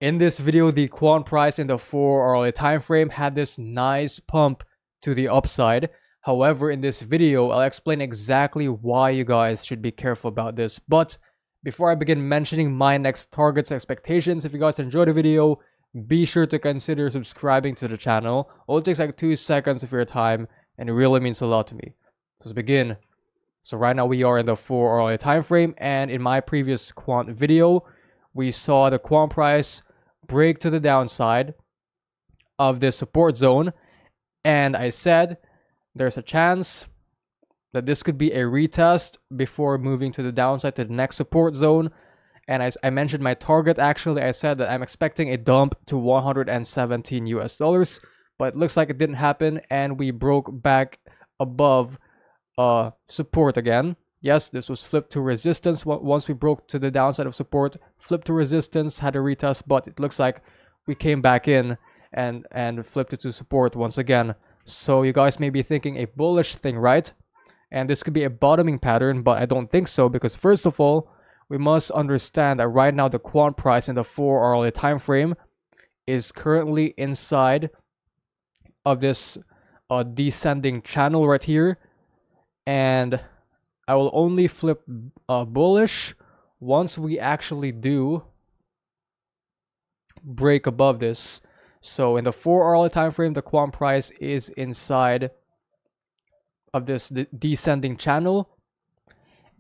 In this video, the quant price in the 4-hourly time frame had this nice pump to the upside. However, in this video, I'll explain exactly why you guys should be careful about this. But before I begin mentioning my next targets expectations, if you guys enjoyed the video, be sure to consider subscribing to the channel. It only takes like 2 seconds of your time and it really means a lot to me. Let's begin. So right now we are in the 4-hourly time frame, and in my previous quant video, we saw the quant price break to the downside of this support zone, and I said there's a chance that this could be a retest before moving to the downside to the next support zone. And I mentioned my target. Actually, I said that I'm expecting a dump to $117, but it looks like it didn't happen, and we broke back above support again. Yes, this was flipped to resistance. Once we broke to the downside of support, flipped to resistance, had a retest, but it looks like we came back in and flipped it to support once again. So you guys may be thinking a bullish thing, right? And this could be a bottoming pattern, but I don't think so, because first of all, we must understand that right now the quant price in the 4-hourly time frame is currently inside of this descending channel right here, and I will only flip bullish once we actually do break above this. So in the 4-hourly time frame, the quant price is inside of this descending channel,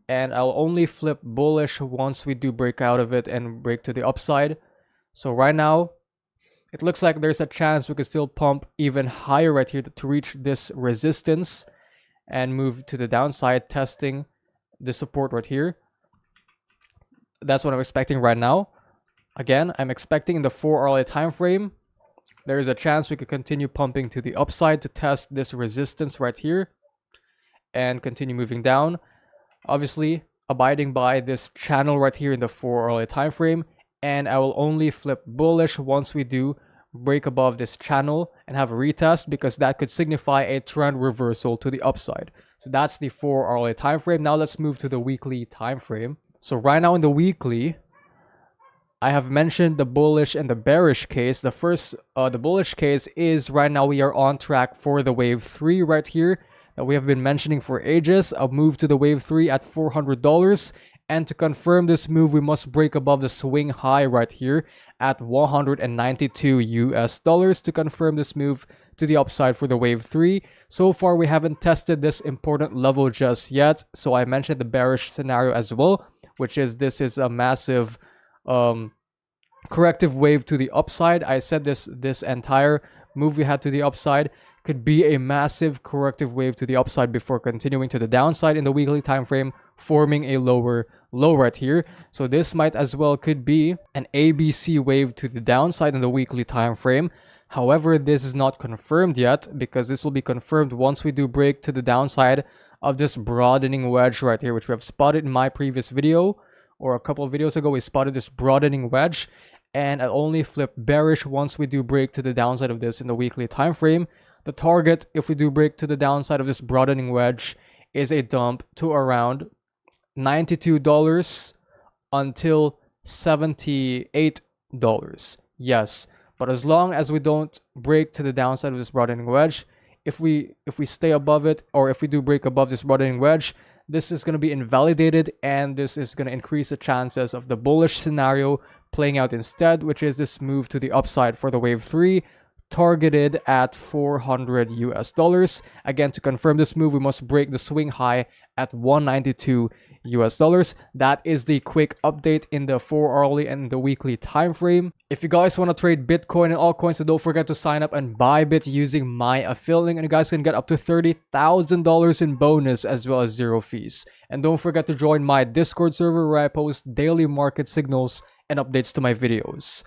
and I'll only flip bullish once we do break out of it and break to the upside. So right now, it looks like there's a chance we could still pump even higher right here to reach this resistance and move to the downside, testing the support right here. That's what I'm expecting right now. Again, I'm expecting in the 4-hourly time frame, there is a chance we could continue pumping to the upside to test this resistance right here and continue moving down. Obviously, abiding by this channel right here in the 4-hourly time frame, and I will only flip bullish once we do break above this channel and have a retest, because that could signify a trend reversal to the upside. So that's the 4-hourly time frame. Now let's move to the weekly time frame. So right now in the weekly, I have mentioned the bullish and the bearish case. The first, the bullish case is right now we are on track for the wave 3 right here that we have been mentioning for ages. I'll move to the wave 3 at $400. And to confirm this move, we must break above the swing high right here at $192 to confirm this move to the upside for the wave 3. So far, we haven't tested this important level just yet. So I mentioned the bearish scenario as well, which is this is a massive corrective wave to the upside. I said this entire move we had to the upside could be a massive corrective wave to the upside before continuing to the downside in the weekly time frame, forming a lower low right here. So this might as well could be an ABC wave to the downside in the weekly time frame. However, this is not confirmed yet, because this will be confirmed once we do break to the downside of this broadening wedge right here, which we have spotted in my previous video, or a couple of videos ago. We spotted this broadening wedge, and I'll only flip bearish once we do break to the downside of this in the weekly time frame. The target, if we do break to the downside of this broadening wedge, is a dump to around $92 until $78. Yes, but as long as we don't break to the downside of this broadening wedge, if we stay above it, or if we do break above this broadening wedge, this is going to be invalidated, and this is going to increase the chances of the bullish scenario playing out instead, which is this move to the upside for the wave 3, targeted at $400. Again, to confirm this move, we must break the swing high at $192. That is the quick update in the 4-hourly and the weekly time frame. If you guys want to trade Bitcoin and altcoins, so don't forget to sign up and buy Bit using my affiliate link, and you guys can get up to $30,000 in bonus as well as 0 fees. And don't forget to join my Discord server, where I post daily market signals and updates to my videos.